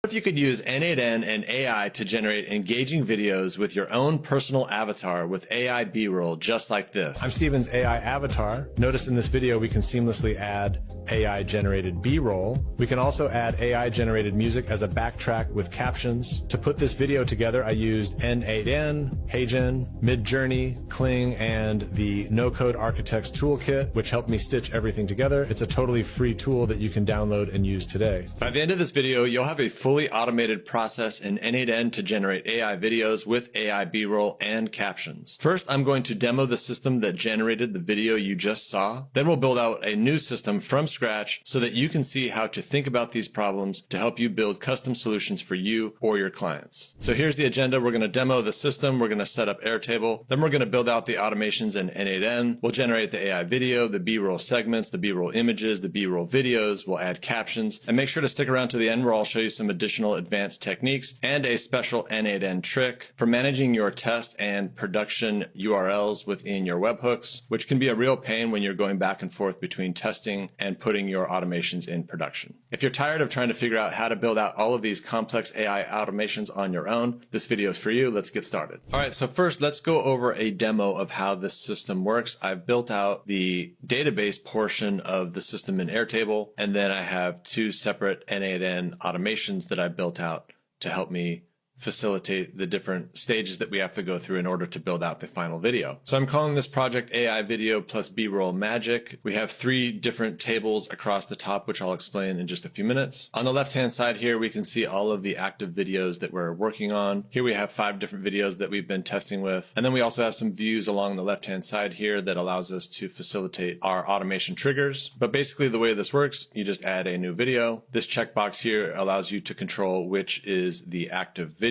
What if you could use N8N and AI to generate engaging videos with your own personal avatar with AI B-roll just like this? I'm Steven's AI avatar. Notice in this video we can seamlessly add AI generated B-roll. We can also add AI generated music as a backtrack with captions. To put this video together, I used N8N, HeyGen, Midjourney, Kling, and the No Code Architects Toolkit, which helped me stitch everything together. It's a totally free tool that you can download and use today. By the end of this video, you'll have a fully automated process in N8N to generate AI videos with AI B-roll and captions. First, I'm going to demo the system that generated the video you just saw. Then we'll build out a new system from scratch so that you can see how to think about these problems to help you build custom solutions for you or your clients. So here's the agenda. We're going to demo the system. We're going to set up Airtable. Then we're going to build out the automations in N8N. We'll generate the AI video, the B-roll segments, the B-roll images, the B-roll videos. We'll add captions, and make sure to stick around to the end where I'll show you some additional advanced techniques and a special N8N trick for managing your test and production URLs within your webhooks, which can be a real pain when you're going back and forth between testing and putting your automations in production. If you're tired of trying to figure out how to build out all of these complex AI automations on your own, this video is for you. Let's get started. All right, so first let's go over a demo of how this system works. I've built out the database portion of the system in Airtable, and then I have two separate N8N automations that I built out to help me facilitate the different stages that we have to go through in order to build out the final video. So I'm calling this project AI Video plus B-roll Magic. We have three different tables across the top, which I'll explain in just a few minutes. On the left-hand side here, we can see all of the active videos that we're working on. Here we have 5 different videos that we've been testing with. And then we also have some views along the left-hand side here that allows us to facilitate our automation triggers. But basically the way this works, you just add a new video. This checkbox here allows you to control which is the active video,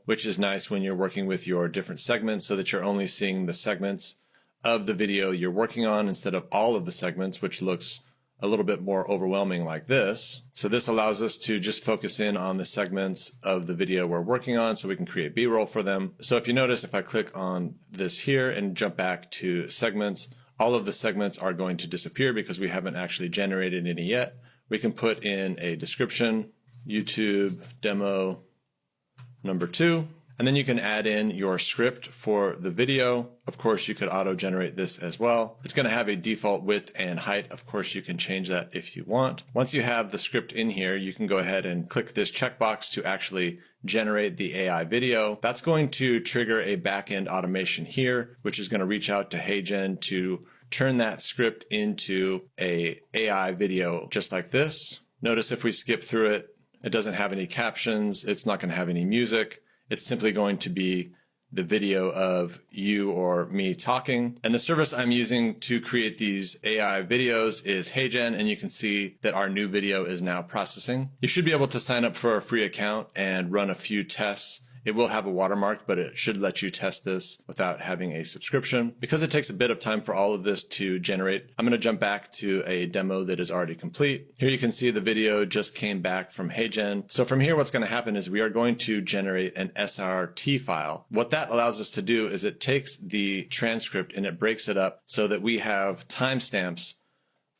which is nice when you're working with your different segments so that you're only seeing the segments of the video you're working on instead of all of the segments, which looks a little bit more overwhelming like this. So this allows us to just focus in on the segments of the video we're working on so we can create B-roll for them. So if you notice, if I click on this here and jump back to segments, all of the segments are going to disappear because we haven't actually generated any yet. We can put in a description, YouTube demo number 2, and then you can add in your script for the video. Of course, you could auto-generate this as well. It's going to have a default width and height. Of course, you can change that if you want. Once you have the script in here, you can go ahead and click this checkbox to actually generate the AI video. That's going to trigger a back-end automation here, which is going to reach out to HeyGen to turn that script into a AI video just like this. Notice if we skip through it, it doesn't have any captions. It's not going to have any music. It's simply going to be the video of you or me talking. And the service I'm using to create these AI videos is HeyGen, and you can see that our new video is now processing. You should be able to sign up for a free account and run a few tests. It will have a watermark, but it should let you test this without having a subscription. Because it takes a bit of time for all of this to generate, I'm going to jump back to a demo that is already complete. Here you can see the video just came back from HeyGen. So from here, what's going to happen is we are going to generate an SRT file. What that allows us to do is it takes the transcript and it breaks it up so that we have timestamps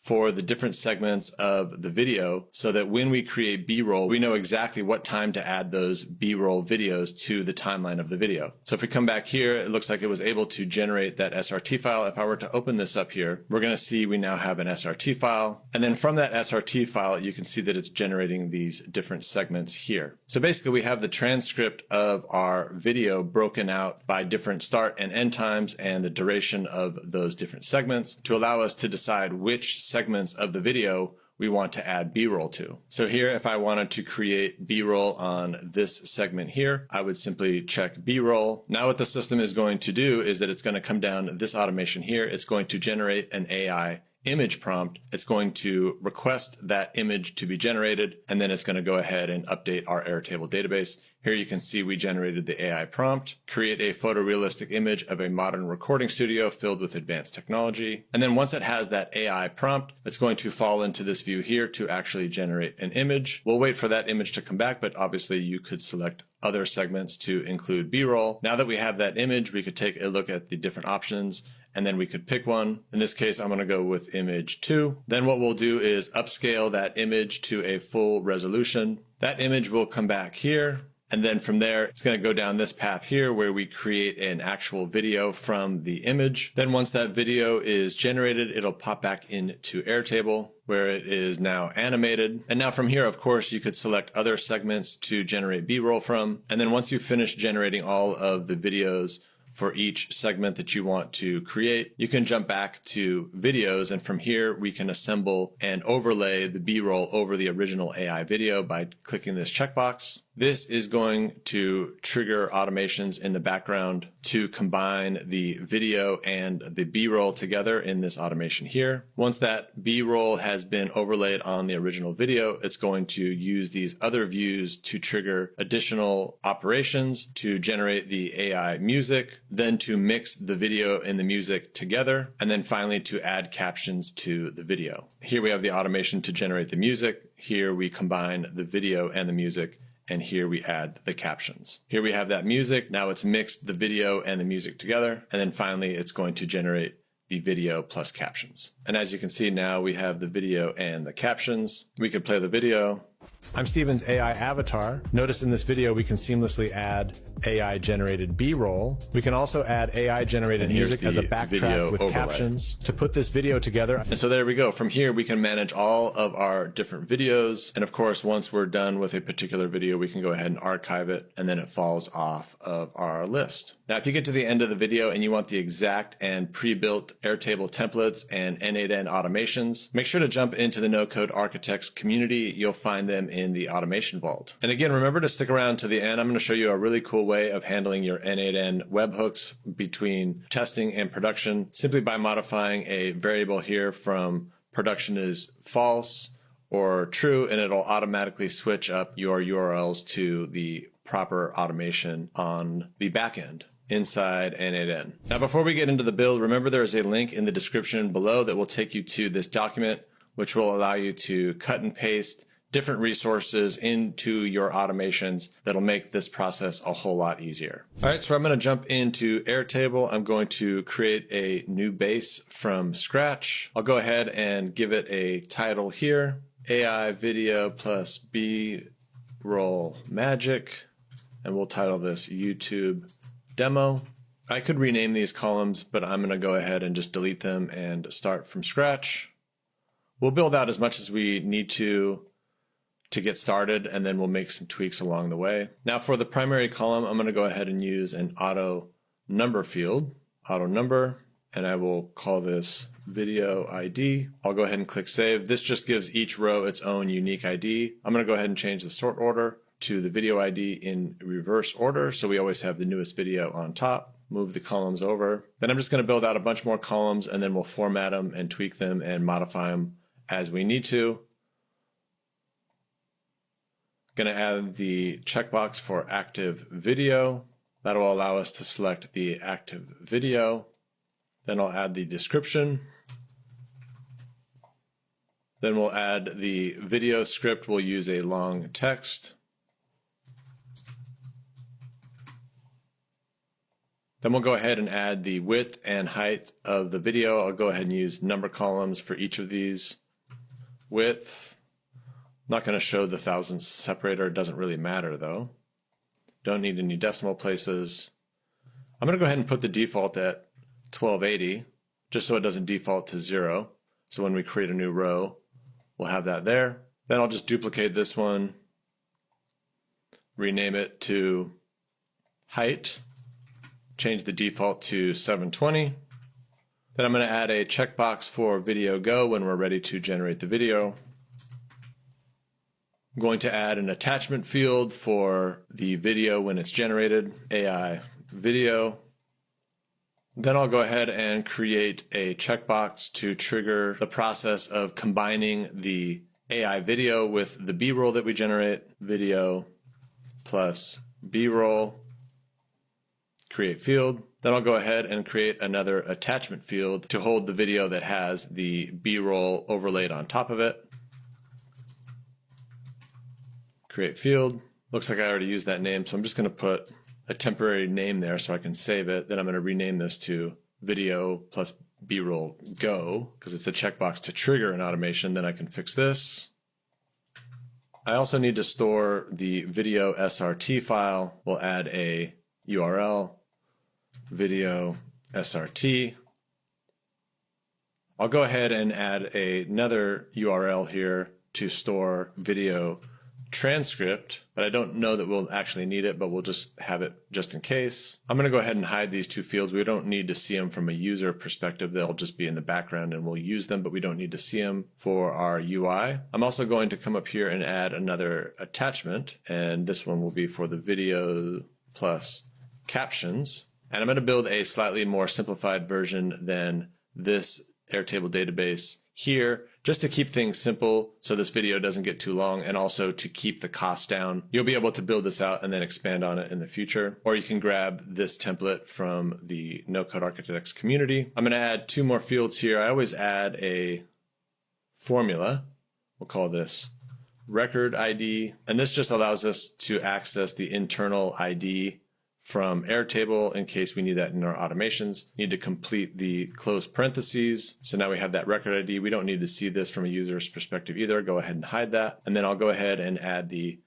for the different segments of the video so that when we create B-roll, we know exactly what time to add those B-roll videos to the timeline of the video. So if we come back here, it looks like it was able to generate that SRT file. If I were to open this up here, we're going to see we now have an SRT file. And then from that SRT file, you can see that it's generating these different segments here. So basically we have the transcript of our video broken out by different start and end times and the duration of those different segments to allow us to decide which segments of the video we want to add B-roll to. So here, if I wanted to create B-roll on this segment here, I would simply check B-roll. Now what the system is going to do is that it's going to come down this automation here. It's going to generate an AI image prompt. It's going to request that image to be generated, and then it's going to go ahead and update our Airtable database. Here you can see we generated the AI prompt, create a photorealistic image of a modern recording studio filled with advanced technology. And then once it has that AI prompt, it's going to fall into this view here to actually generate an image. We'll wait for that image to come back, but obviously you could select other segments to include B-roll. Now that we have that image, we could take a look at the different options and then we could pick one. In this case, I'm going to go with image 2. Then what we'll do is upscale that image to a full resolution. That image will come back here. And then from there, it's going to go down this path here where we create an actual video from the image. Then once that video is generated, it'll pop back into Airtable where it is now animated. And now from here, of course, you could select other segments to generate B-roll from. And then once you've finished generating all of the videos for each segment that you want to create, you can jump back to videos, and from here we can assemble and overlay the B-roll over the original AI video by clicking this checkbox. This is going to trigger automations in the background to combine the video and the B-roll together in this automation here. Once that B-roll has been overlaid on the original video, it's going to use these other views to trigger additional operations to generate the AI music, then to mix the video and the music together, and then finally to add captions to the video. Here we have the automation to generate the music. Here we combine the video and the music, and here we add the captions. Here we have that music. Now it's mixed the video and the music together. And then finally, it's going to generate the video plus captions. And as you can see now, we have the video and the captions. We could play the video. I'm Steven's AI avatar. Notice in this video, we can seamlessly add AI generated B-roll. We can also add AI generated music as a backtrack with captions to put this video together. And so there we go. From here, we can manage all of our different videos. And of course, once we're done with a particular video, we can go ahead and archive it, and then it falls off of our list. Now, if you get to the end of the video and you want the exact and pre-built Airtable templates and N8N automations, make sure to jump into the No Code Architects community. You'll find them in the automation vault. And again, remember to stick around to the end. I'm going to show you a really cool way of handling your N8N webhooks between testing and production simply by modifying a variable here from production is false or true, and it'll automatically switch up your URLs to the proper automation on the backend inside N8N. Now, before we get into the build, remember there is a link in the description below that will take you to this document, which will allow you to cut and paste different resources into your automations that'll make this process a whole lot easier. All right, so I'm going to jump into Airtable. I'm going to create a new base from scratch. I'll go ahead and give it a title here, AI video plus B-roll magic, and we'll title this YouTube demo. I could rename these columns, but I'm going to go ahead and just delete them and start from scratch. We'll build out as much as we need to get started, and then we'll make some tweaks along the way. Now for the primary column, I'm going to go ahead and use an auto number field, auto number, and I will call this video ID. I'll go ahead and click save. This just gives each row its own unique ID. I'm going to go ahead and change the sort order to the video ID in reverse order, so we always have the newest video on top. Move the columns over. Then I'm just going to build out a bunch more columns, and then we'll format them and tweak them and modify them as we need to. Going to add the checkbox for active video. That will allow us to select the active video. Then I'll add the description. Then we'll add the video script. We'll use a long text. Then we'll go ahead and add the width and height of the video. I'll go ahead and use number columns for each of these. Width. Not going to show the thousandths separator. It doesn't really matter though. Don't need any decimal places. I'm going to go ahead and put the default at 1280 just so it doesn't default to 0. So when we create a new row, we'll have that there. Then I'll just duplicate this one, rename it to height, change the default to 720. Then I'm going to add a checkbox for video go when we're ready to generate the video. I'm going to add an attachment field for the video when it's generated, AI video. Then I'll go ahead and create a checkbox to trigger the process of combining the AI video with the B-roll that we generate. Video plus B-roll, create field. Then I'll go ahead and create another attachment field to hold the video that has the B-roll overlaid on top of it. Create field. Looks like I already used that name, so I'm just going to put a temporary name there so I can save it. Then I'm going to rename this to video plus B-roll go because it's a checkbox to trigger an automation. Then I can fix this. I also need to store the video SRT file. We'll add a URL, video SRT. I'll go ahead and add another URL here to store video transcript, but I don't know that we'll actually need it, but we'll just have it just in case. I'm going to go ahead and hide these two fields. We don't need to see them from a user perspective. They'll just be in the background and we'll use them, but we don't need to see them for our UI. I'm also going to come up here and add another attachment, and this one will be for the video plus captions. And I'm going to build a slightly more simplified version than this Airtable database here, just to keep things simple so this video doesn't get too long, and also to keep the cost down. You'll be able to build this out and then expand on it in the future, or you can grab this template from the No Code Architects community. I'm going to add two more fields here. I always add a formula. We'll call this record ID, and this just allows us to access the internal ID from Airtable in case we need that in our automations. Need to complete the close parentheses. So now we have that record ID. We don't need to see this from a user's perspective either. Go ahead and hide that. And then I'll go ahead and add the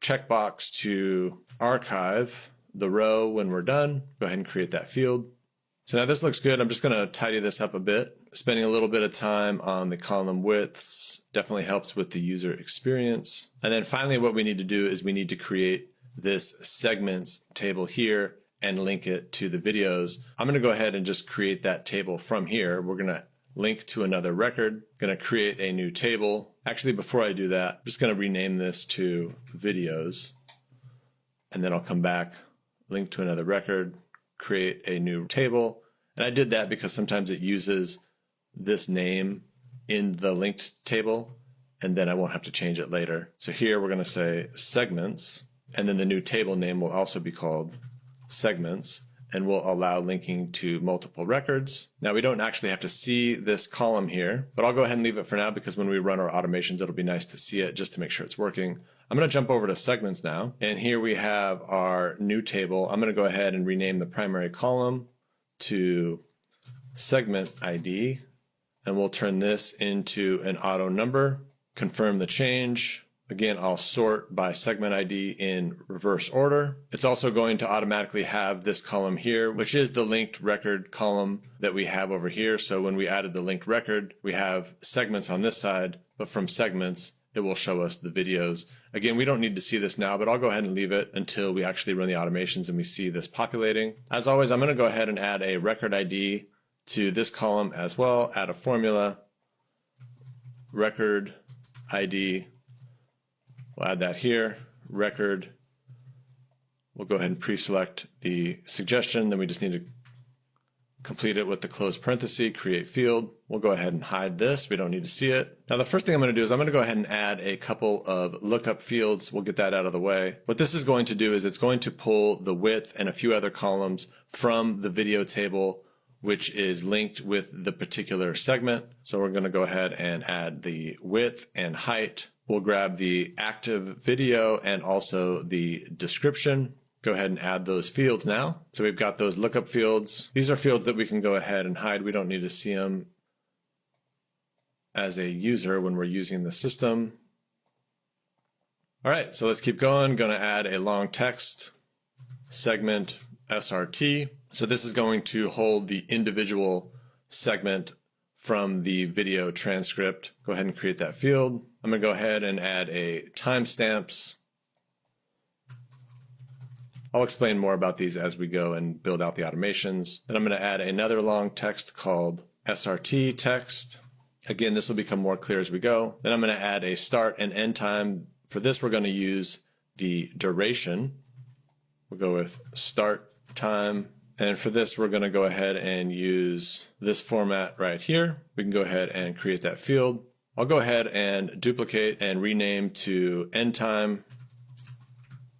checkbox to archive the row when we're done. Go ahead and create that field. So now this looks good. I'm just going to tidy this up a bit. Spending a little bit of time on the column widths definitely helps with the user experience. And then finally, what we need to do is we need to create this segments table here and link it to the videos. I'm going to go ahead and just create that table from here. We're going to link to another record, going to create a new table. Actually, before I do that, I'm just going to rename this to videos, and then I'll come back, link to another record, create a new table. And I did that because sometimes it uses this name in the linked table, and then I won't have to change it later. So here we're going to say segments. And then the new table name will also be called segments, and will allow linking to multiple records. Now we don't actually have to see this column here, but I'll go ahead and leave it for now because when we run our automations, it'll be nice to see it just to make sure it's working. I'm going to jump over to segments now, and here we have our new table. I'm going to go ahead and rename the primary column to segment ID, and we'll turn this into an auto number, confirm the change. Again, I'll sort by segment ID in reverse order. It's also going to automatically have this column here, which is the linked record column that we have over here. So when we added the linked record, we have segments on this side, but from segments, it will show us the videos. Again, we don't need to see this now, but I'll go ahead and leave it until we actually run the automations and we see this populating. As always, I'm going to go ahead and add a record ID to this column as well. Add a formula, record ID. We'll add that here, record. We'll go ahead and pre-select the suggestion. Then we just need to complete it with the close parenthesis, create field. We'll go ahead and hide this. We don't need to see it. Now the first thing I'm going to do is I'm going to go ahead and add a couple of lookup fields. We'll get that out of the way. What this is going to do is it's going to pull the width and a few other columns from the video table, which is linked with the particular segment. So we're going to go ahead and add the width and height. We'll grab the active video and also the description. Go ahead and add those fields now. So we've got those lookup fields. These are fields that we can go ahead and hide. We don't need to see them as a user when we're using the system. All right, so let's keep going. Going to add a long text segment SRT. So this is going to hold the individual segment from the video transcript. Go ahead and create that field. I'm going to go ahead and add a timestamps. I'll explain more about these as we go and build out the automations. Then I'm going to add another long text called SRT text. Again, this will become more clear as we go. Then I'm going to add a start and end time. For this, we're going to use the duration. We'll go with start time. And for this, we're going to go ahead and use this format right here. We can go ahead and create that field. I'll go ahead and duplicate and rename to end time.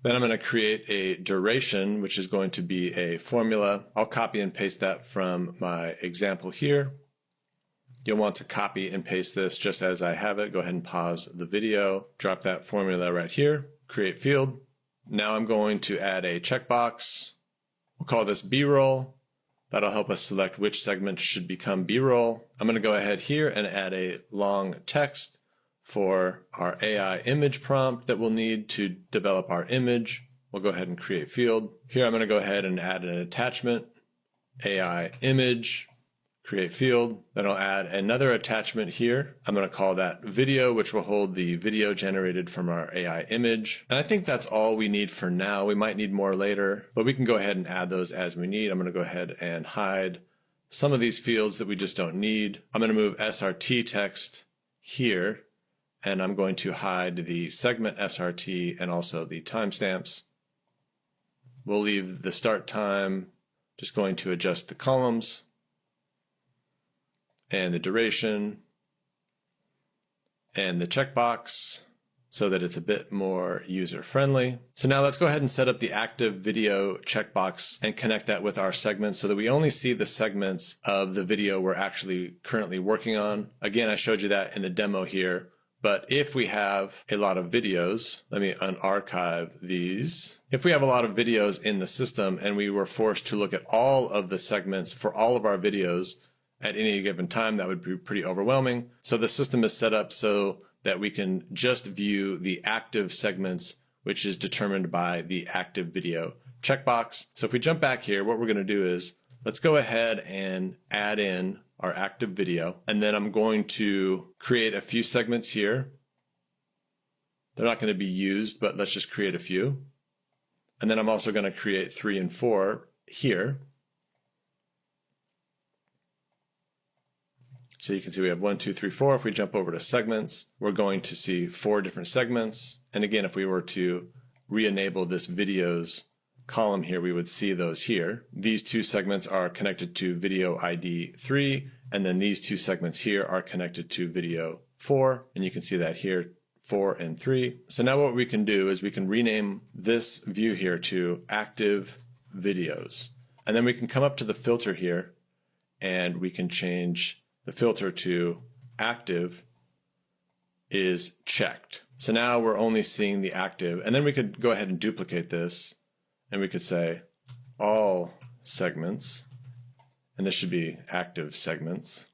Then I'm going to create a duration, which is going to be a formula. I'll copy and paste that from my example here. You'll want to copy and paste this just as I have it. Go ahead and pause the video, drop that formula right here, create field. Now I'm going to add a checkbox. We'll call this B-roll. That'll help us select which segment should become B-roll. I'm going to go ahead here and add a long text for our AI image prompt that we'll need to develop our image. We'll go ahead and create field. Here I'm going to go ahead and add an attachment, AI image, create field. Then I'll add another attachment here. I'm going to call that video, which will hold the video generated from our AI image. And I think that's all we need for now. We might need more later, but we can go ahead and add those as we need. I'm going to go ahead and hide some of these fields that we just don't need. I'm going to move SRT text here, and I'm going to hide the segment SRT and also the timestamps. We'll leave the start time, just going to adjust the columns and the duration and the checkbox so that it's a bit more user-friendly. So now let's go ahead and set up the active video checkbox and connect that with our segments so that we only see the segments of the video we're actually currently working on. Again, I showed you that in the demo here. But if we have a lot of videos, let me unarchive these. If we have a lot of videos in the system and we were forced to look at all of the segments for all of our videos at any given time, that would be pretty overwhelming. So the system is set up so that we can just view the active segments, which is determined by the active video checkbox. So if we jump back here, what we're going to do is let's go ahead and add in our active video. And then I'm going to create a few segments here. They're not going to be used, but let's just create a few. And then I'm also going to create 3 and 4 here. So you can see we have 1, 2, 3, 4. If we jump over to segments, we're going to see 4 different segments. And again, if we were to re-enable this videos column here, we would see those here. These 2 segments are connected to video ID 3, and then these 2 segments here are connected to video 4, and you can see that here, 4 and 3. So now what we can do is we can rename this view here to active videos, and then we can come up to the filter here, and we can change the filter to active is checked. So now we're only seeing the active, and then we could go ahead and duplicate this. And we could say all segments, and this should be active segments.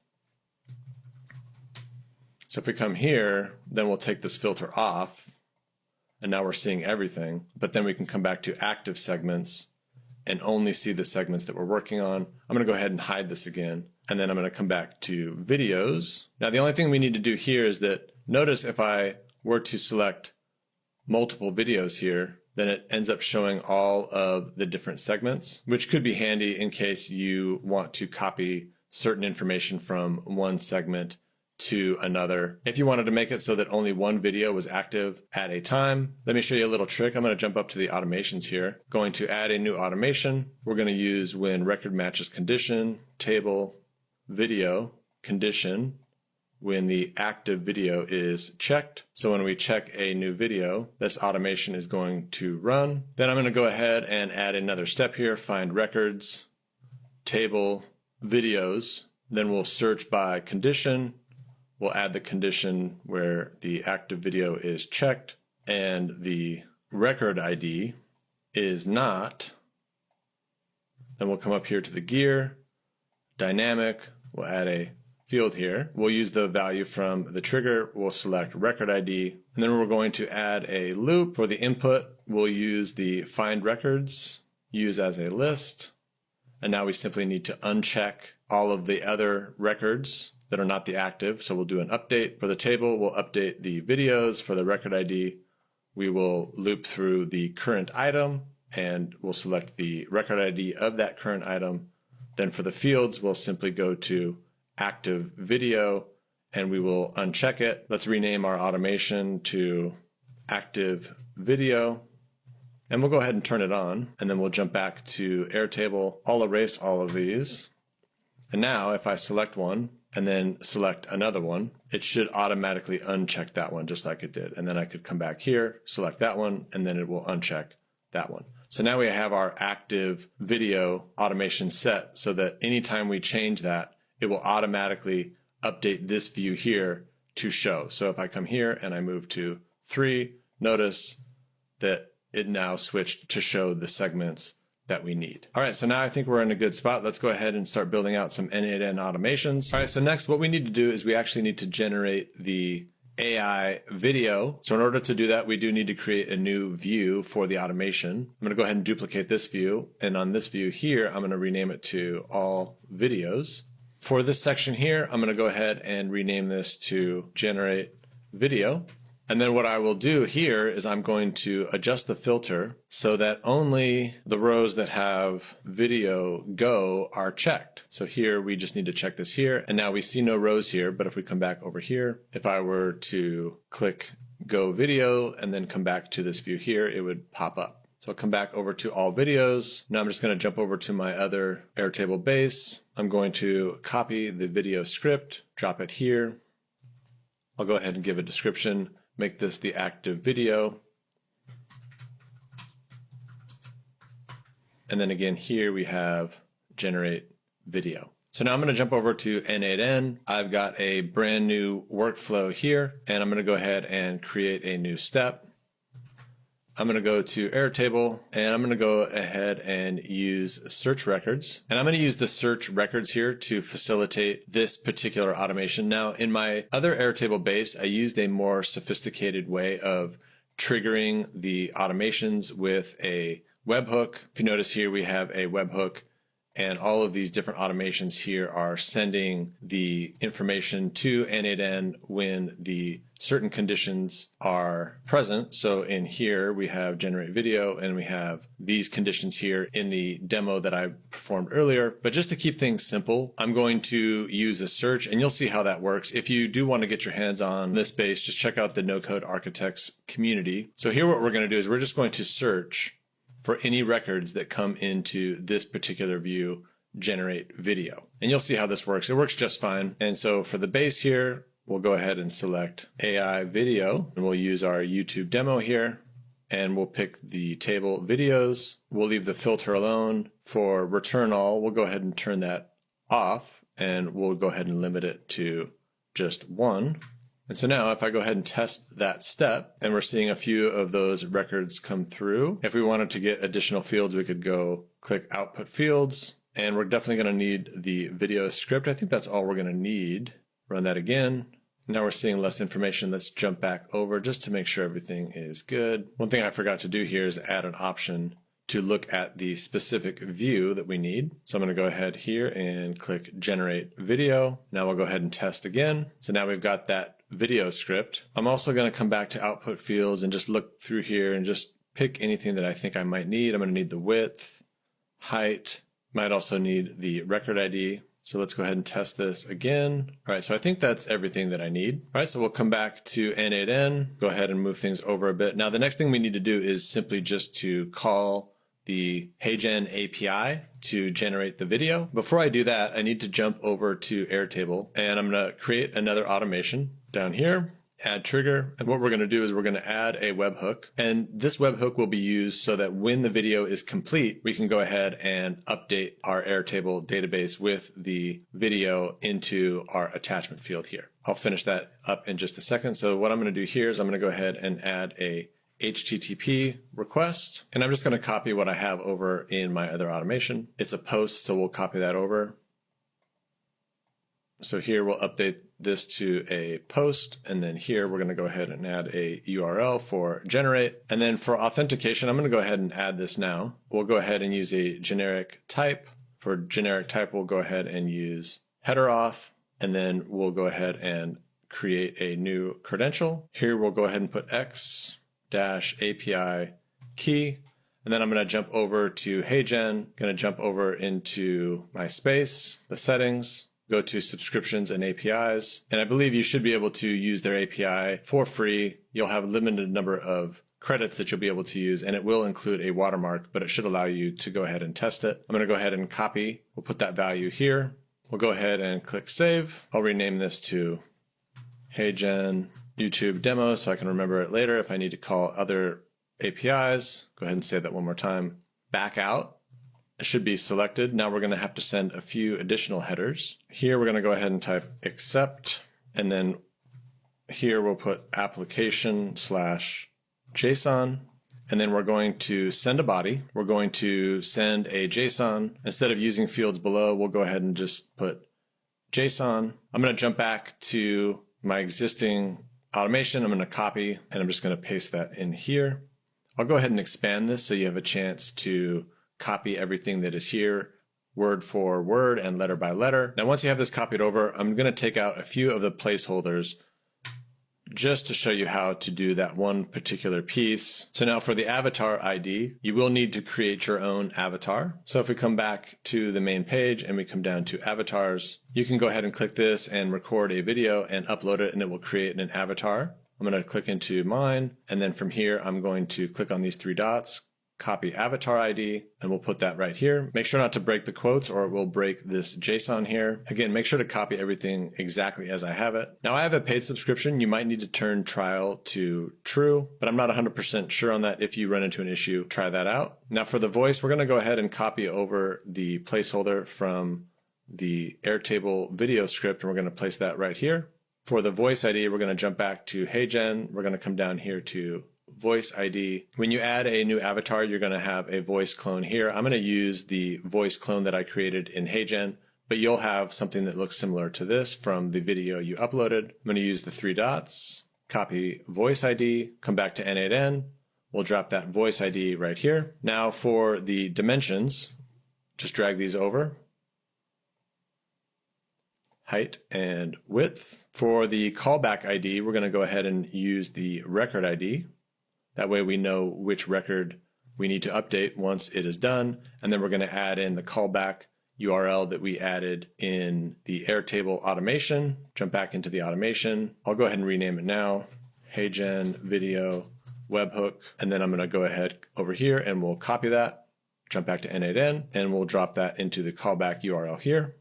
So if we come here, then we'll take this filter off, and now we're seeing everything. But then we can come back to active segments and only see the segments that we're working on. I'm going to go ahead and hide this again, and then I'm going to come back to videos. Now the only thing we need to do here is that notice if I were to select multiple videos here, then it ends up showing all of the different segments, which could be handy in case you want to copy certain information from one segment to another. If you wanted to make it so that only one video was active at a time, let me show you a little trick. I'm going to jump up to the automations here. Going to add a new automation. We're going to use when record matches condition, table, video, condition, when the active video is checked. So when we check a new video, this automation is going to run. Then I'm going to go ahead and add another step here, find records, table, videos. Then we'll search by condition. We'll add the condition where the active video is checked and the record ID is not. Then we'll come up here to the gear, dynamic. We'll add a field here. We'll use the value from the trigger. We'll select record ID, and then we're going to add a loop for the input. We'll use the find records, use as a list, and now we simply need to uncheck all of the other records that are not the active. So we'll do an update. For the table, we'll update the videos. For the record ID, we will loop through the current item, and we'll select the record ID of that current item. Then for the fields, we'll simply go to active video and we will uncheck it. Let's rename our automation to active video, and we'll go ahead and turn it on, and then we'll jump back to Airtable. I'll erase all of these, and now if I select one and then select another one, it should automatically uncheck that one just like it did. And then I could come back here, select that one, and then it will uncheck that one. So now we have our active video automation set so that anytime we change that, it will automatically update this view here to show. So if I come here and I move to 3, notice that it now switched to show the segments that we need. All right, so now I think we're in a good spot. Let's go ahead and start building out some N8N automations. All right, so next what we need to do is we actually need to generate the AI video. So in order to do that, we do need to create a new view for the automation. I'm going to go ahead and duplicate this view. And on this view here, I'm going to rename it to all videos. For this section here, I'm going to go ahead and rename this to generate video. And then what I will do here is I'm going to adjust the filter so that only the rows that have video go are checked. So here we just need to check this here. And now we see no rows here, but if we come back over here, if I were to click go video and then come back to this view here, it would pop up. So I'll come back over to all videos. Now I'm just going to jump over to my other Airtable base. I'm going to copy the video script, drop it here. I'll go ahead and give a description. Make this the active video. And then again, here we have generate video. So now I'm going to jump over to N8N. I've got a brand new workflow here, and I'm going to go ahead and create a new step. I'm going to go to Airtable, and I'm going to go ahead and use search records. And I'm going to use the search records here to facilitate this particular automation. Now, in my other Airtable base, I used a more sophisticated way of triggering the automations with a webhook. If you notice here, we have a webhook, and all of these different automations here are sending the information to N8N when the certain conditions are present. So in here, we have generate video, and we have these conditions here in the demo that I performed earlier. But just to keep things simple, I'm going to use a search, and you'll see how that works. If you do want to get your hands on this base, just check out the No Code Architects community. So here, what we're going to do is we're just going to search for any records that come into this particular view, generate video. And you'll see how this works. It works just fine. And so for the base here, we'll go ahead and select AI video, and we'll use our YouTube demo here, and we'll pick the table videos. We'll leave the filter alone. For return all, we'll go ahead and turn that off, and we'll go ahead and limit it to just one. And so now if I go ahead and test that step, and we're seeing a few of those records come through. If we wanted to get additional fields, we could go click output fields, and we're definitely going to need the video script. I think that's all we're going to need. Run that again. Now we're seeing less information. Let's jump back over just to make sure everything is good. One thing I forgot to do here is add an option to look at the specific view that we need. So I'm going to go ahead here and click generate video. Now we'll go ahead and test again. So now we've got that video script. I'm also going to come back to output fields and just look through here and just pick anything that I think I might need. I'm going to need the width, height, might also need the record ID. So let's go ahead and test this again. All right, so I think that's everything that I need. All right, so we'll come back to N8N, go ahead and move things over a bit. Now the next thing we need to do is simply just to call the HeyGen API to generate the video. Before I do that, I need to jump over to Airtable, and I'm going to create another automation down here, add trigger. And what we're going to do is we're going to add a webhook, and this webhook will be used so that when the video is complete, we can go ahead and update our Airtable database with the video into our attachment field here. I'll finish that up in just a second. So what I'm going to do here is I'm going to go ahead and add a HTTP request, and I'm just going to copy what I have over in my other automation. It's a post, so we'll copy that over. So here we'll update this to a post, and then here we're going to go ahead and add a URL for generate. And then for authentication, I'm going to go ahead and add this now. We'll go ahead and use a generic type. For generic type, we'll go ahead and use header auth, and then we'll go ahead and create a new credential. Here we'll go ahead and put X-API key. And then I'm going to jump over to HeyGen, going to jump over into my space, the settings, go to subscriptions and APIs. And I believe you should be able to use their API for free. You'll have a limited number of credits that you'll be able to use, and it will include a watermark, but it should allow you to go ahead and test it. I'm going to go ahead and copy. We'll put that value here. We'll go ahead and click save. I'll rename this to HeyGen YouTube demo so I can remember it later if I need to call other APIs. Go ahead and say that one more time. Back out. It should be selected. Now we're going to have to send a few additional headers. Here we're going to go ahead and type accept, and then here we'll put application/JSON, and then we're going to send a body. We're going to send a JSON. Instead of using fields below, we'll go ahead and just put JSON. I'm going to jump back to my existing automation. I'm going to copy and I'm just going to paste that in here. I'll go ahead and expand this so you have a chance to copy everything that is here, word for word and letter by letter. Now, once you have this copied over, I'm going to take out a few of the placeholders just to show you how to do that one particular piece. So now for the avatar ID, you will need to create your own avatar. So if we come back to the main page and we come down to avatars, you can go ahead and click this and record a video and upload it, and it will create an avatar. I'm going to click into mine, and then from here, I'm going to click on these three dots, copy avatar ID, and we'll put that right here. Make sure not to break the quotes or it will break this JSON here. Again, make sure to copy everything exactly as I have it. Now I have a paid subscription. You might need to turn trial to true, but I'm not 100% sure on that. If you run into an issue, try that out. Now for the voice, we're going to go ahead and copy over the placeholder from the Airtable video script, and we're going to place that right here. For the voice ID, we're going to jump back to HeyGen. We're going to come down here to voice ID. When you add a new avatar, you're going to have a voice clone here. I'm going to use the voice clone that I created in HeyGen, but you'll have something that looks similar to this from the video you uploaded. I'm going to use the three dots, copy voice ID, come back to N8N. We'll drop that voice ID right here. Now for the dimensions, just drag these over. Height and width. For the callback ID, we're going to go ahead and use the record ID. That way we know which record we need to update once it is done. And then we're going to add in the callback URL that we added in the Airtable automation. Jump back into the automation. I'll go ahead and rename it now. HeyGen video webhook. And then I'm going to go ahead over here and we'll copy that, jump back to N8N, and we'll drop that into the callback URL here.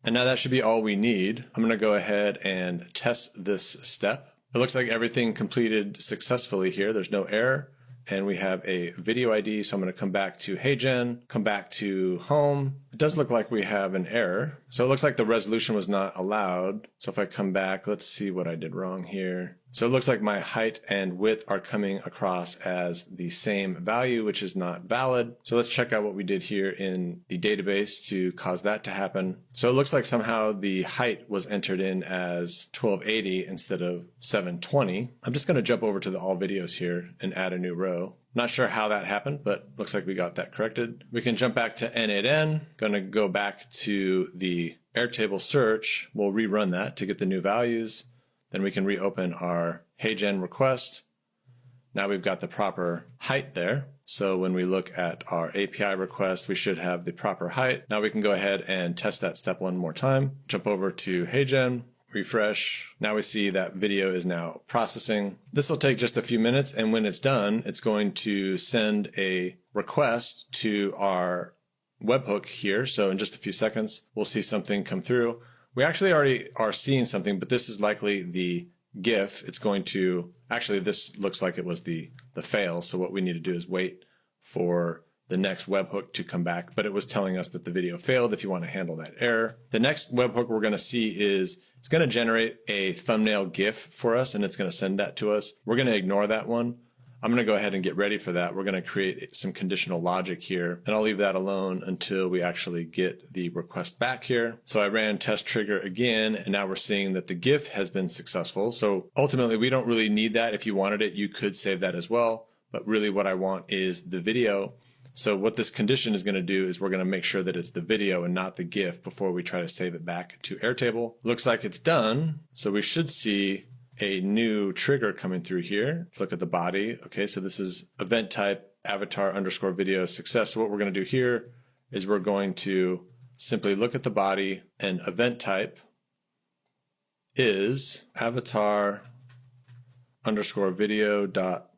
And now that should be all we need. I'm going to go ahead and test this step. It looks like everything completed successfully here. There's no error. And we have a video ID. So I'm going to come back to HeyGen, come back to home. It does look like we have an error. So it looks like the resolution was not allowed. So if I come back, let's see what I did wrong here. So it looks like my height and width are coming across as the same value, which is not valid. So let's check out what we did here in the database to cause that to happen. So it looks like somehow the height was entered in as 1280 instead of 720. I'm just going to jump over to the all videos here and add a new row. Not sure how that happened, but looks like we got that corrected. We can jump back to N8N. Going to go back to the Airtable search. We'll rerun that to get the new values. Then we can reopen our HeyGen request. Now we've got the proper height there. So when we look at our API request, we should have the proper height. Now we can go ahead and test that step one more time. Jump over to HeyGen. Refresh. Now we see that video is now processing. This will take just a few minutes, and when it's done, it's going to send a request to our webhook here. So in just a few seconds, we'll see something come through. We actually already are seeing something, but this is likely the GIF. It's going to, actually this looks like it was the fail. So what we need to do is wait for the next webhook to come back, but it was telling us that the video failed if you want to handle that error. The next webhook we're going to see is it's going to generate a thumbnail GIF for us, and it's going to send that to us. We're going to ignore that one. I'm going to go ahead and get ready for that. We're going to create some conditional logic here, and I'll leave that alone until we actually get the request back here. So I ran test trigger again, and now we're seeing that the GIF has been successful. So ultimately, we don't really need that. If you wanted it, you could save that as well. But really what I want is the video. So what this condition is going to do is we're going to make sure that it's the video and not the GIF before we try to save it back to Airtable. Looks like it's done. So we should see a new trigger coming through here. Let's look at the body. Okay, so this is event type avatar underscore video success. So what we're going to do here is we're going to simply look at the body, and event type is avatar underscore video dot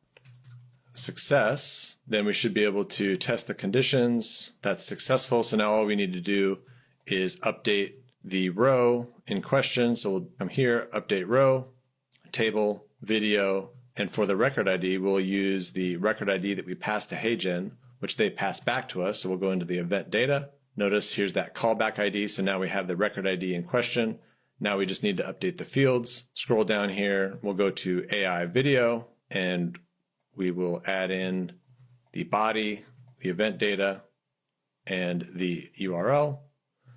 success. Then we should be able to test the conditions. That's successful. So now all we need to do is update the row in question. So we'll come here, update row, table, video, and for the record ID, we'll use the record ID that we passed to HeyGen, which they pass back to us. So we'll go into the event data. Notice here's that callback ID. So now we have the record ID in question. Now we just need to update the fields. Scroll down here. We'll go to AI video, and we will add in the body, the event data, and the URL.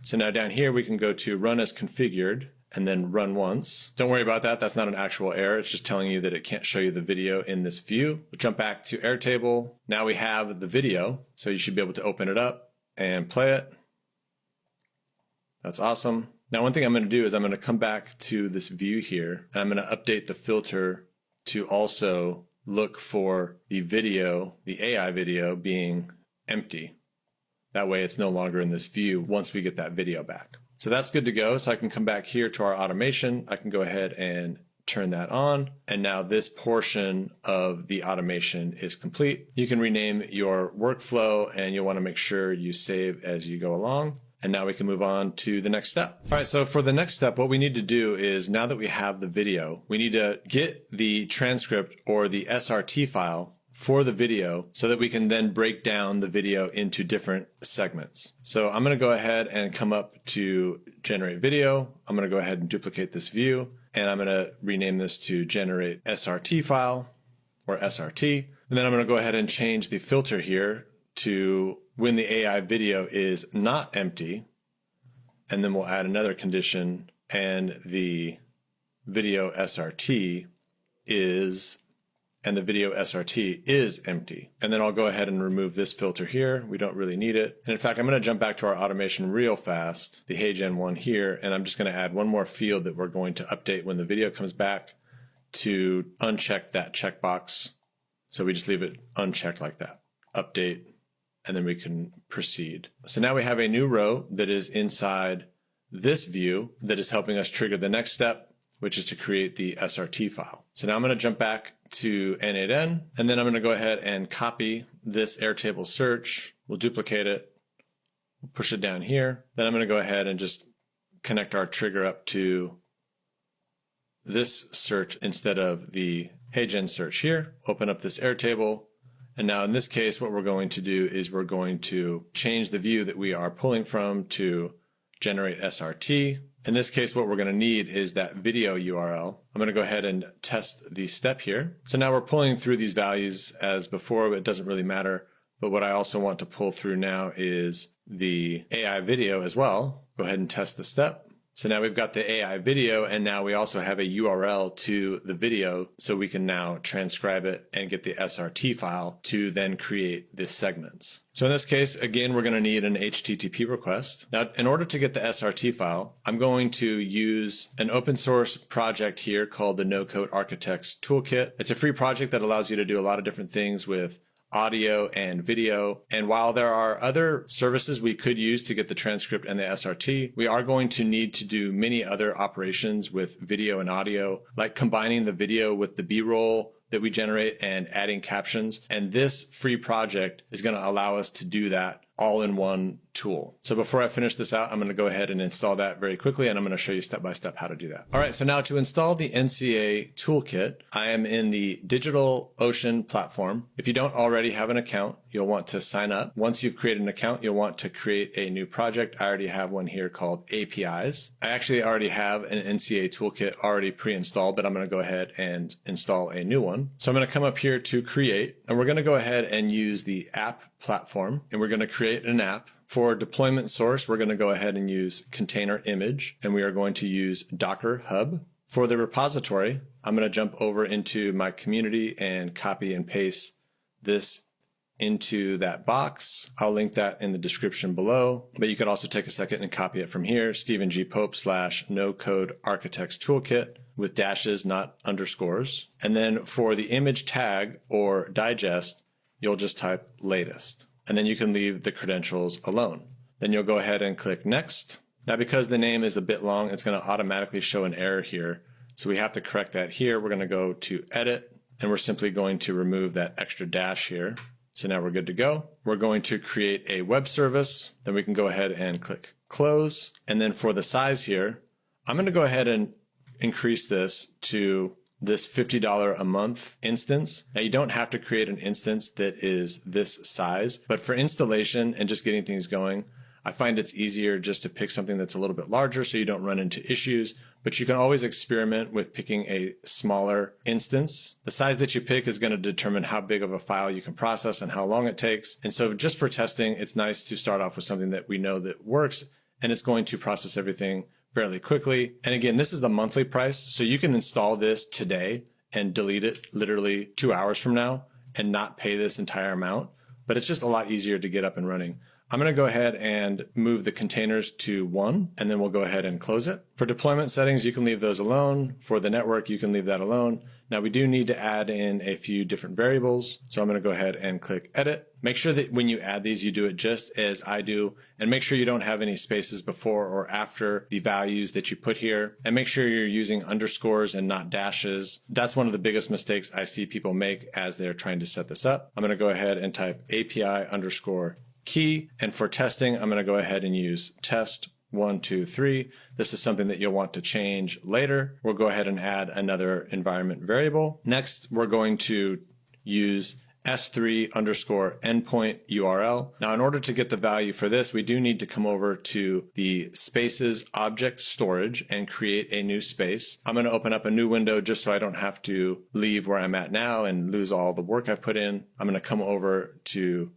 So now down here we can go to run as configured, and then run once. Don't worry about that. That's not an actual error. It's just telling you that it can't show you the video in this view. We'll jump back to Airtable. Now we have the video, so you should be able to open it up and play it. That's awesome. Now, one thing I'm going to do is I'm going to come back to this view here, and I'm going to update the filter to also look for the video, the AI video, being empty. That way it's no longer in this view once we get that video back. So that's good to go. So I can come back here to our automation. I can go ahead and turn that on. And now this portion of the automation is complete. You can rename your workflow, and you'll want to make sure you save as you go along. And now we can move on to the next step. All right, so for the next step, what we need to do is, now that we have the video, we need to get the transcript or the SRT file for the video so that we can then break down the video into different segments. So I'm going to go ahead and come up to generate video. I'm going to go ahead and duplicate this view, and I'm going to rename this to generate SRT file or SRT. And then I'm going to go ahead and change the filter here to when the AI video is not empty, and then we'll add another condition, and the video SRT is empty. And then I'll go ahead and remove this filter here. We don't really need it. And in fact, I'm going to jump back to our automation real fast, the HeyGen one here, and I'm just going to add one more field that we're going to update when the video comes back to uncheck that checkbox. So we just leave it unchecked like that. Update. And then we can proceed. So now we have a new row that is inside this view that is helping us trigger the next step, which is to create the SRT file. So now I'm going to jump back to N8N, and then I'm going to go ahead and copy this Airtable search. We'll duplicate it, push it down here. Then I'm going to go ahead and just connect our trigger up to this search instead of the HeyGen search here. Open up this Airtable. And now in this case, what we're going to do is we're going to change the view that we are pulling from to generate SRT. In this case, what we're going to need is that video URL. I'm going to go ahead and test the step here. So now we're pulling through these values as before, but it doesn't really matter. But what I also want to pull through now is the AI video as well. Go ahead and test the step. So now we've got the AI video, and now we also have a URL to the video, so we can now transcribe it and get the SRT file to then create the segments. So in this case, again, we're going to need an HTTP request. Now, in order to get the SRT file, I'm going to use an open source project here called the No Code Architects Toolkit. It's a free project that allows you to do a lot of different things with audio and video. And while there are other services we could use to get the transcript and the SRT, we are going to need to do many other operations with video and audio, like combining the video with the B-roll that we generate and adding captions. And this free project is going to allow us to do that all in one tool. So before I finish this out, I'm going to go ahead and install that very quickly, and I'm going to show you step by step how to do that. All right, so now to install the NCA toolkit, I am in the DigitalOcean platform. If you don't already have an account, you'll want to sign up. Once you've created an account, you'll want to create a new project. I already have one here called APIs. I actually already have an NCA toolkit already pre-installed, but I'm going to go ahead and install a new one. So I'm going to come up here to create, and we're going to go ahead and use the app platform, and we're going to create an app. For deployment source, we're going to go ahead and use container image, and we are going to use Docker Hub. For the repository, I'm going to jump over into my community and copy and paste this into that box. I'll link that in the description below, but you could also take a second and copy it from here, Stephen G. Pope / No Code Architects Toolkit with dashes, not underscores. And then for the image tag or digest, you'll just type latest. And then you can leave the credentials alone. Then you'll go ahead and click next. Now, because the name is a bit long, it's going to automatically show an error here. So we have to correct that here. We're going to go to edit, and we're simply going to remove that extra dash here. So now we're good to go. We're going to create a web service. Then we can go ahead and click close. And then for the size here, I'm going to go ahead and increase this to this $50 a month instance. Now, you don't have to create an instance that is this size, but for installation and just getting things going, I find it's easier just to pick something that's a little bit larger so you don't run into issues, but you can always experiment with picking a smaller instance. The size that you pick is going to determine how big of a file you can process and how long it takes. And so just for testing, it's nice to start off with something that we know that works, and it's going to process everything fairly quickly. And again, this is the monthly price. So you can install this today and delete it literally 2 hours from now and not pay this entire amount. But it's just a lot easier to get up and running. I'm going to go ahead and move the containers to 1, and then we'll go ahead and close it. For deployment settings, you can leave those alone. For the network, you can leave that alone. Now we do need to add in a few different variables. So I'm going to go ahead and click edit. Make sure that when you add these, you do it just as I do, and make sure you don't have any spaces before or after the values that you put here. And make sure you're using underscores and not dashes. That's one of the biggest mistakes I see people make as they're trying to set this up. I'm going to go ahead and type API underscore key. And for testing, I'm going to go ahead and use test 1, 2, 3. This is something that you'll want to change later. We'll go ahead and add another environment variable. Next, we're going to use S3 underscore endpoint URL. Now, in order to get the value for this, we do need to come over to the spaces object storage and create a new space. I'm going to open up a new window just so I don't have to leave where I'm at now and lose all the work I've put in. I'm going to come over to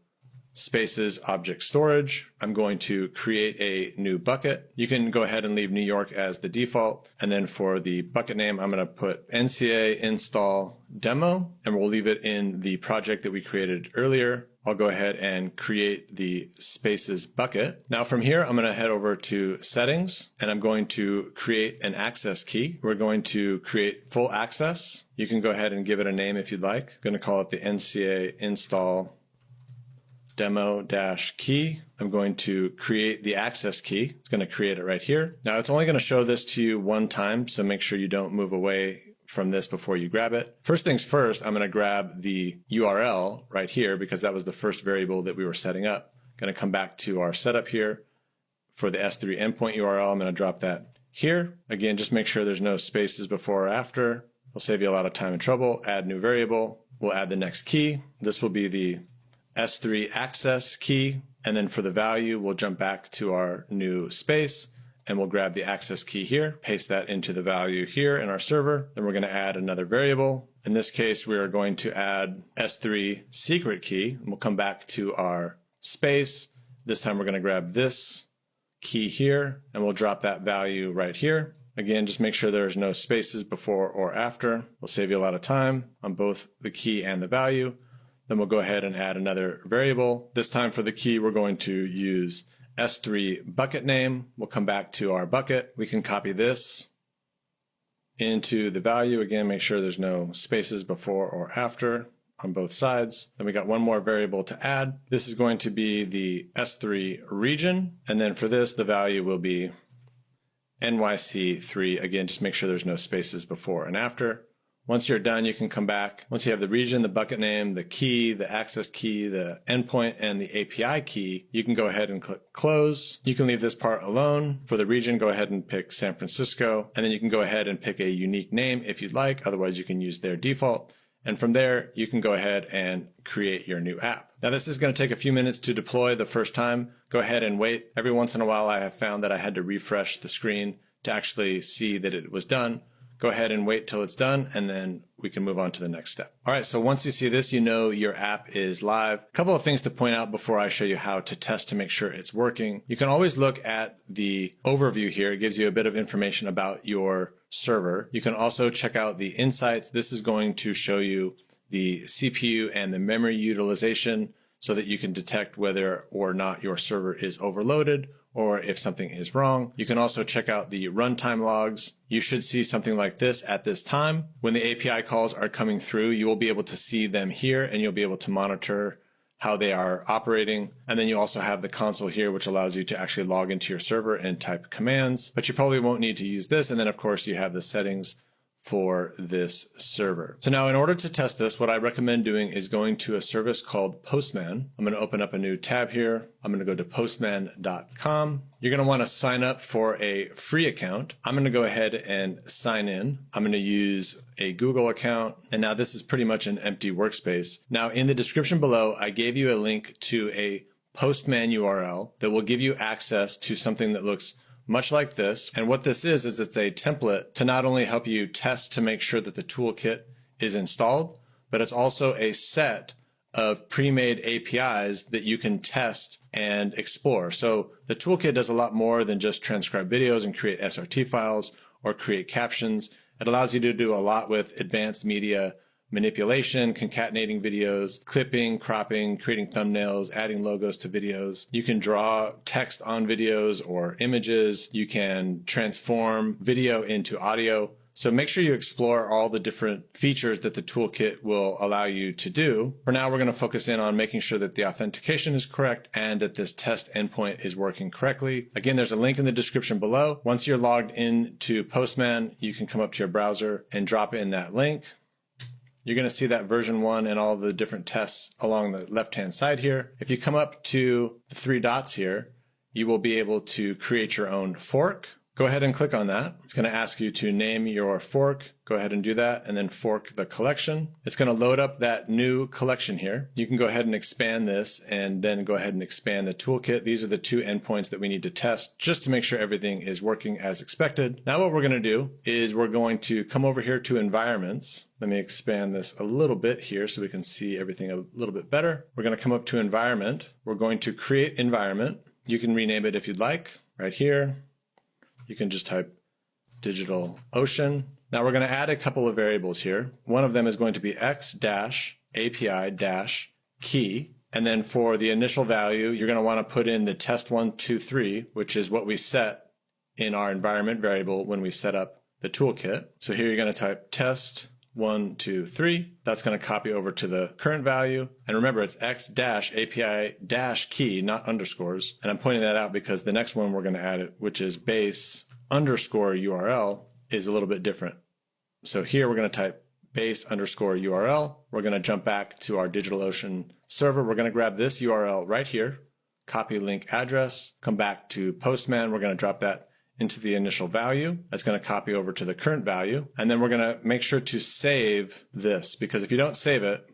Spaces object storage. I'm going to create a new bucket. You can go ahead and leave New York as the default. And then for the bucket name, I'm going to put NCA install demo, and we'll leave it in the project that we created earlier. I'll go ahead and create the Spaces bucket. Now from here, I'm going to head over to settings, and I'm going to create an access key. We're going to create full access. You can go ahead and give it a name if you'd like. I'm going to call it the NCA install demo-key. I'm going to create the access key. It's going to create it right here. Now it's only going to show this to you one time, so make sure you don't move away from this before you grab it. First things first, I'm going to grab the URL right here because that was the first variable that we were setting up. Going to come back to our setup here. For the S3 endpoint URL, I'm going to drop that here. Again, just make sure there's no spaces before or after. It'll save you a lot of time and trouble. Add new variable. We'll add the next key. This will be the S3 access key, and then for the value, we'll jump back to our new space and we'll grab the access key here, paste that into the value here in our server. Then we're going to add another variable. In this case, we are going to add S3 secret key, and we'll come back to our space. This time we're going to grab this key here, and we'll drop that value right here. Again, just make sure there's no spaces before or after. We'll save you a lot of time on both the key and the value. Then we'll go ahead and add another variable. This time for the key, we're going to use S3 bucket name. We'll come back to our bucket. We can copy this into the value. Again, make sure there's no spaces before or after on both sides. Then we got one more variable to add. This is going to be the S3 region. And then for this, the value will be NYC3. Again, just make sure there's no spaces before and after. Once you're done, you can come back. Once you have the region, the bucket name, the key, the access key, the endpoint, and the API key, you can go ahead and click close. You can leave this part alone. For the region, go ahead and pick San Francisco, and then you can go ahead and pick a unique name if you'd like. Otherwise, you can use their default. And from there, you can go ahead and create your new app. Now, this is going to take a few minutes to deploy the first time. Go ahead and wait. Every once in a while, I have found that I had to refresh the screen to actually see that it was done. Go ahead and wait till it's done, and then we can move on to the next step. All right, so once you see this, you know your app is live. A couple of things to point out before I show you how to test to make sure it's working. You can always look at the overview here. It gives you a bit of information about your server. You can also check out the insights. This is going to show you the CPU and the memory utilization so that you can detect whether or not your server is overloaded or if something is wrong. You can also check out the runtime logs. You should see something like this at this time. When the API calls are coming through, you will be able to see them here, and you'll be able to monitor how they are operating. And then you also have the console here, which allows you to actually log into your server and type commands, but you probably won't need to use this. And then of course you have the settings for this server. So now in order to test this, what I recommend doing is going to a service called Postman. I'm going to open up a new tab here. I'm going to go to postman.com. You're going to want to sign up for a free account. I'm going to go ahead and sign in. I'm going to use a Google account. And now this is pretty much an empty workspace. Now in the description below, I gave you a link to a Postman URL that will give you access to something that looks much like this. And what this is it's a template to not only help you test to make sure that the toolkit is installed, but it's also a set of pre-made APIs that you can test and explore. So the toolkit does a lot more than just transcribe videos and create SRT files or create captions. It allows you to do a lot with advanced media manipulation, concatenating videos, clipping, cropping, creating thumbnails, adding logos to videos. You can draw text on videos or images. You can transform video into audio. So make sure you explore all the different features that the toolkit will allow you to do. For now, we're going to focus in on making sure that the authentication is correct and that this test endpoint is working correctly. Again, there's a link in the description below. Once you're logged into Postman, you can come up to your browser and drop in that link. You're going to see that version 1 and all the different tests along the left-hand side here. If you come up to the 3 dots here, you will be able to create your own fork. Go ahead and click on that. It's going to ask you to name your fork. Go ahead and do that, and then fork the collection. It's going to load up that new collection here. You can go ahead and expand this and then go ahead and expand the toolkit. These are the 2 endpoints that we need to test just to make sure everything is working as expected. Now what we're going to do is we're going to come over here to environments. Let me expand this a little bit here so we can see everything a little bit better. We're going to come up to environment. We're going to create environment. You can rename it if you'd like right here. You can just type DigitalOcean. Now we're going to add a couple of variables here. One of them is going to be x-API-key. And then for the initial value, you're going to want to put in the test123, which is what we set in our environment variable when we set up the toolkit. So here you're going to type test123. That's going to copy over to the current value. And remember, it's x-API-key, not underscores. And I'm pointing that out because the next one we're going to add it, which is base_URL, is a little bit different. So here we're going to type base_URL. We're going to jump back to our DigitalOcean server. We're going to grab this URL right here, copy link address, come back to Postman. We're going to drop that into the initial value. That's going to copy over to the current value. And then we're going to make sure to save this, because if you don't save it,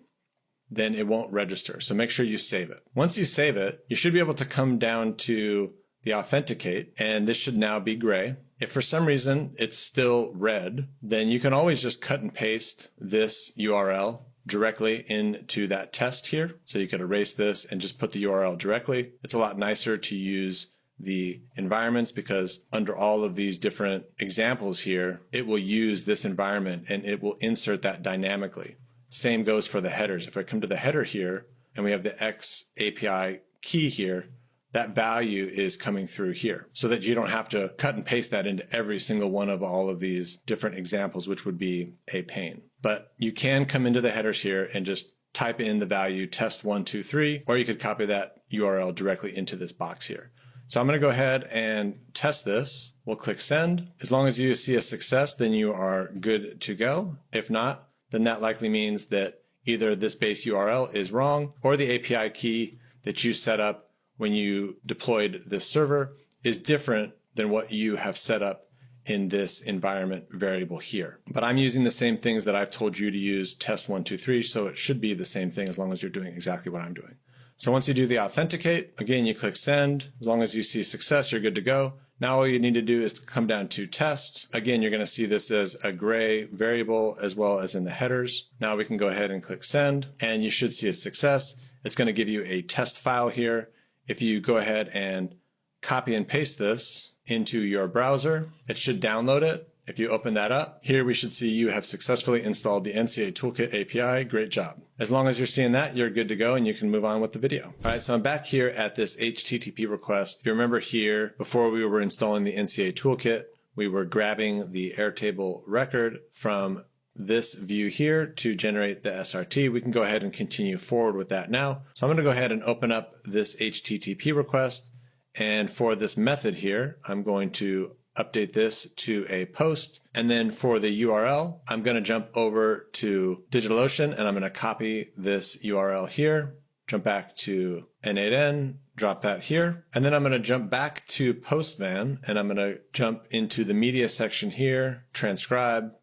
then it won't register. So make sure you save it. Once you save it, you should be able to come down to the authenticate, and this should now be gray. If for some reason it's still red, then you can always just cut and paste this URL directly into that test here. So you could erase this and just put the URL directly. It's a lot nicer to use the environments because under all of these different examples here, it will use this environment and it will insert that dynamically. Same goes for the headers. If I come to the header here and we have the x-API key here, that value is coming through here so that you don't have to cut and paste that into every single one of all of these different examples, which would be a pain. But you can come into the headers here and just type in the value test123, or you could copy that URL directly into this box here. So I'm going to go ahead and test this. We'll click send. As long as you see a success, then you are good to go. If not, then that likely means that either this base URL is wrong or the API key that you set up when you deployed this server is different than what you have set up in this environment variable here. But I'm using the same things that I've told you to use test123, so it should be the same thing as long as you're doing exactly what I'm doing. So once you do the authenticate, again, you click send. As long as you see success, you're good to go. Now all you need to do is come down to test. Again, you're going to see this as a gray variable as well as in the headers. Now we can go ahead and click send, and you should see a success. It's going to give you a test file here. If you go ahead and copy and paste this into your browser, it should download it. If you open that up, here we should see you have successfully installed the NCA Toolkit API. Great job. As long as you're seeing that, you're good to go and you can move on with the video. All right, so I'm back here at this HTTP request. If you remember here, before we were installing the NCA Toolkit, we were grabbing the Airtable record from this view here to generate the SRT. We can go ahead and continue forward with that now. So I'm going to go ahead and open up this HTTP request. And for this method here, I'm going to update this to a post. And then for the URL, I'm going to jump over to DigitalOcean and I'm going to copy this URL here, jump back to N8N, drop that here. And then I'm going to jump back to Postman and I'm going to jump into the media section here, transcribe.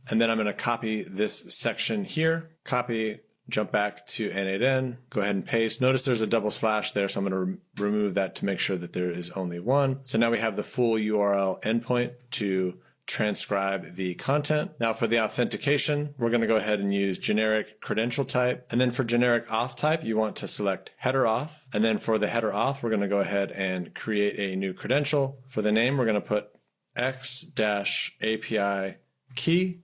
And then I'm going to copy this section here, copy, jump back to N8N, go ahead and paste. Notice there's a double slash there, so I'm going to remove that to make sure that there is only one. So now we have the full URL endpoint to transcribe the content. Now for the authentication, we're going to go ahead and use generic credential type. And then for generic auth type, you want to select header auth. And then for the header auth, we're going to go ahead and create a new credential. For the name, we're going to put x-API key.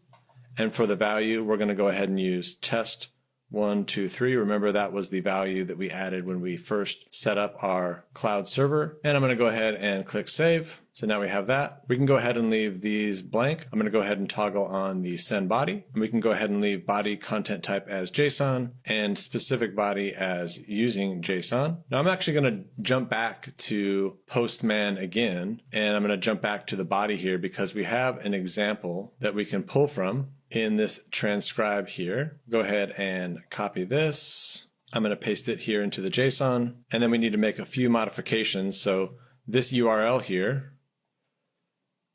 And for the value, we're going to go ahead and use test123. Remember, that was the value that we added when we first set up our cloud server. And I'm going to go ahead and click save. So now we have that. We can go ahead and leave these blank. I'm going to go ahead and toggle on the send body. And we can go ahead and leave body content type as JSON and specific body as using JSON. Now I'm actually going to jump back to Postman again, and I'm going to jump back to the body here because we have an example that we can pull from in this transcribe here. Go ahead and copy this. I'm going to paste it here into the JSON, and then we need to make a few modifications. So this URL here,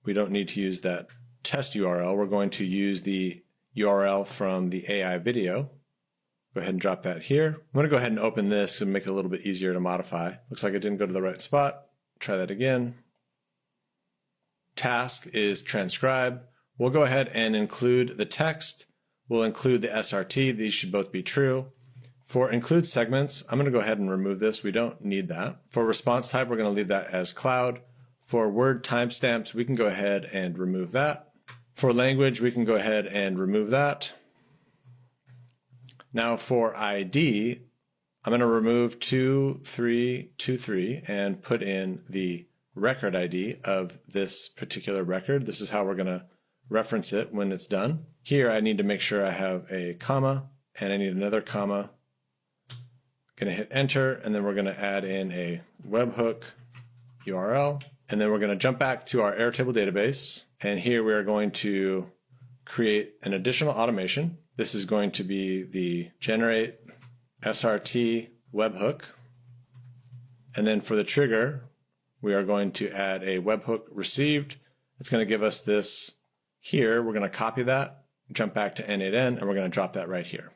we don't need to use that test URL. We're going to use the URL from the AI video. Go ahead and drop that here. I'm going to go ahead and open this and make it a little bit easier to modify. Looks like it didn't go to the right spot. Try that again. Task is transcribe. We'll go ahead and include the text. We'll include the SRT. These should both be true. For include segments, I'm going to go ahead and remove this. We don't need that. For response type, we're going to leave that as cloud. For word timestamps, we can go ahead and remove that. For language, we can go ahead and remove that. Now for ID, I'm going to remove 2323 and put in the record ID of this particular record. This is how we're going to reference it when it's done. Here, I need to make sure I have a comma, and I need another comma. Going to hit enter, and then we're going to add in a webhook URL. And then we're going to jump back to our Airtable database. And here we are going to create an additional automation. This is going to be the generate SRT webhook. And then for the trigger, we are going to add a webhook received. It's going to give us this here. We're going to copy that, jump back to N8N, and we're going to drop that right here.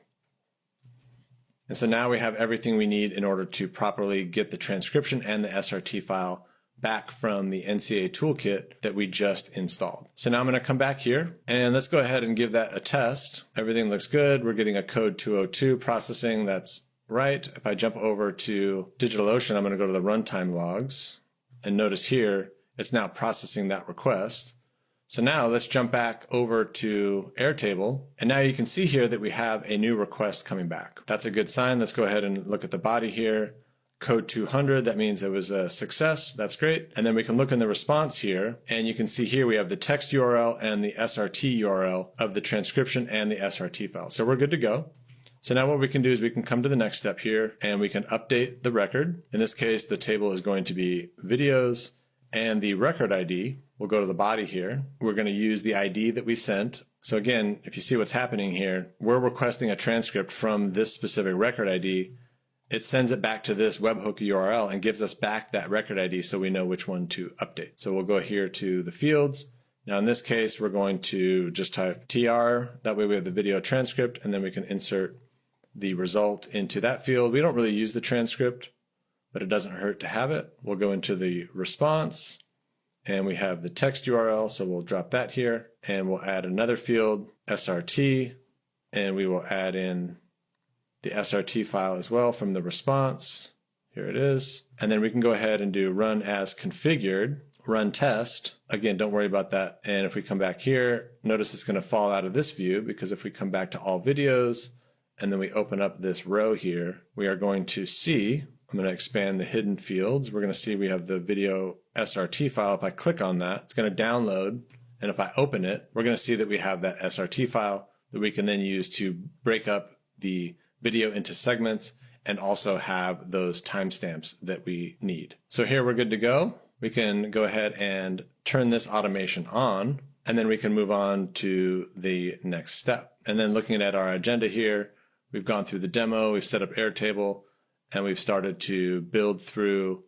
And so now we have everything we need in order to properly get the transcription and the SRT file back from the NCA toolkit that we just installed. So now I'm going to come back here and let's go ahead and give that a test. Everything looks good. We're getting a code 202 processing. That's right. If I jump over to DigitalOcean, I'm going to go to the runtime logs and notice here, it's now processing that request. So now let's jump back over to Airtable. And now you can see here that we have a new request coming back. That's a good sign. Let's go ahead and look at the body here. Code 200, that means it was a success. That's great. And then we can look in the response here, and you can see here we have the text URL and the SRT URL of the transcription and the SRT file. So we're good to go. So now what we can do is we can come to the next step here, and we can update the record. In this case, the table is going to be videos, and the record ID, we'll go to the body here. We're going to use the ID that we sent. So again, if you see what's happening here, we're requesting a transcript from this specific record ID. It sends it back to this webhook URL and gives us back that record ID so we know which one to update. So we'll go here to the fields. Now in this case, we're going to just type TR. That way we have the video transcript, and then we can insert the result into that field. We don't really use the transcript, but it doesn't hurt to have it. We'll go into the response, and we have the text URL. So we'll drop that here, and we'll add another field, SRT, and we will add in the SRT file as well from the response. Here it is. And then we can go ahead and do run as configured, run test. Again, don't worry about that. And if we come back here, notice it's going to fall out of this view, because if we come back to all videos and then we open up this row here, we are going to see, I'm going to expand the hidden fields. We're going to see we have the video SRT file. If I click on that, it's going to download. And if I open it, we're going to see that we have that SRT file that we can then use to break up the video into segments and also have those timestamps that we need. So here we're good to go. We can go ahead and turn this automation on, and then we can move on to the next step. And then looking at our agenda here, we've gone through the demo, we've set up Airtable, and we've started to build through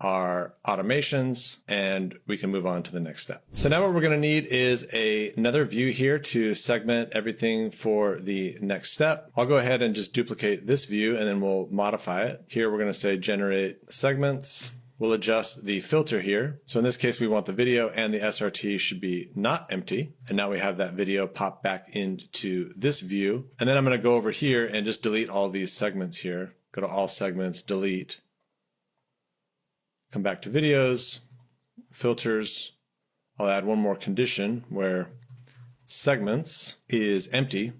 our automations, and we can move on to the next step. So now what we're going to need is another view here to segment everything for the next step. I'll go ahead and just duplicate this view, and then we'll modify it. Here we're going to say generate segments, we'll adjust the filter here. So in this case, we want the video and the SRT should be not empty. And now we have that video pop back into this view. And then I'm going to go over here and just delete all these segments here. Go to all segments, delete. Come back to videos, filters. I'll add one more condition where segments is empty,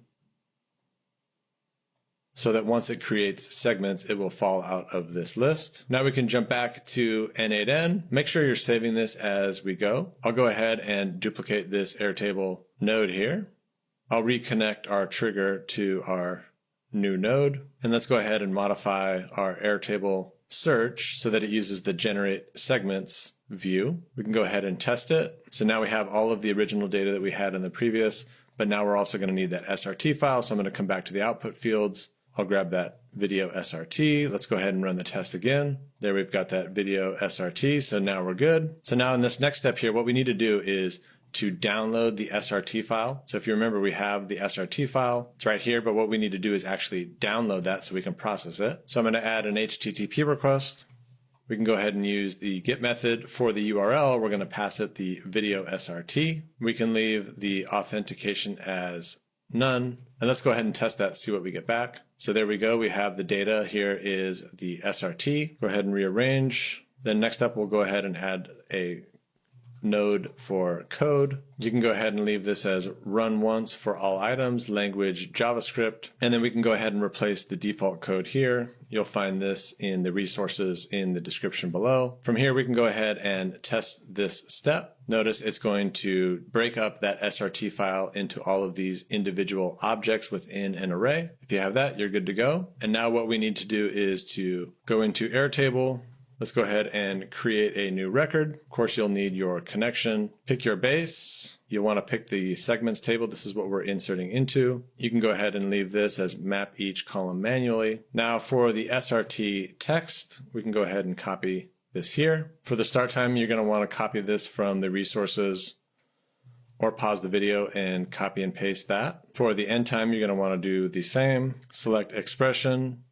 so that once it creates segments, it will fall out of this list. Now we can jump back to N8N. Make sure you're saving this as we go. I'll go ahead and duplicate this Airtable node here. I'll reconnect our trigger to our new node. And let's go ahead and modify our Airtable search so that it uses the generate segments view. We can go ahead and test it. So now we have all of the original data that we had in the previous, but now we're also going to need that SRT file. So I'm going to come back to the output fields. I'll grab that video SRT. Let's go ahead and run the test again. There we've got that video SRT. So now we're good. So now in this next step here, what we need to do is to download the SRT file. So if you remember, we have the SRT file. It's right here, but what we need to do is actually download that so we can process it. So I'm going to add an HTTP request. We can go ahead and use the GET method for the URL. We're going to pass it the video SRT. We can leave the authentication as none. And let's go ahead and test that, see what we get back. So there we go. We have the data. Here is the SRT. Go ahead and rearrange. Then next up, we'll go ahead and add a node for code. You can go ahead and leave this as run once for all items, language JavaScript, and then we can go ahead and replace the default code here. You'll find this in the resources in the description below. From here, we can go ahead and test this step. Notice it's going to break up that SRT file into all of these individual objects within an array. If you have that, you're good to go. And now what we need to do is to go into Airtable. Let's go ahead and create a new record. Of course, you'll need your connection. Pick your base. You'll want to pick the segments table. This is what we're inserting into. You can go ahead and leave this as map each column manually. Now for the SRT text, we can go ahead and copy this here. For the start time, you're going to want to copy this from the resources or pause the video and copy and paste that. For the end time, you're going to want to do the same. Select expression.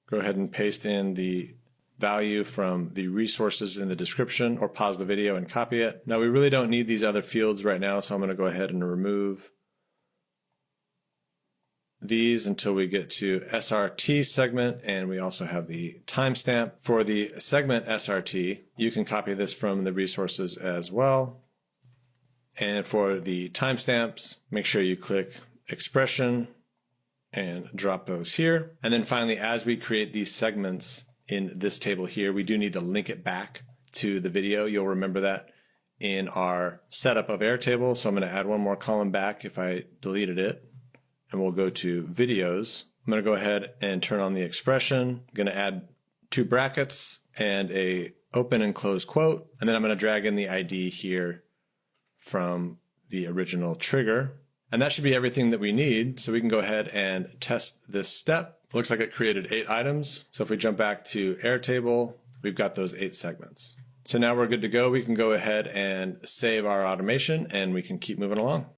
Go ahead and paste in the value from the resources in the description or pause the video and copy it. Now we really don't need these other fields right now, so I'm going to go ahead and remove these until we get to SRT segment, and we also have the timestamp. For the segment SRT, you can copy this from the resources as well. And for the timestamps, make sure you click expression and drop those here. And then finally, as we create these segments in this table here, we do need to link it back to the video. You'll remember that in our setup of Airtable. So I'm going to add one more column back if I deleted it, and we'll go to videos. I'm going to go ahead and turn on the expression. I'm going to add 2 brackets and a open and close quote. And then I'm going to drag in the ID here from the original trigger. And that should be everything that we need. So we can go ahead and test this step. Looks like it created 8 items. So if we jump back to Airtable, we've got those 8 segments. So now we're good to go. We can go ahead and save our automation and we can keep moving along.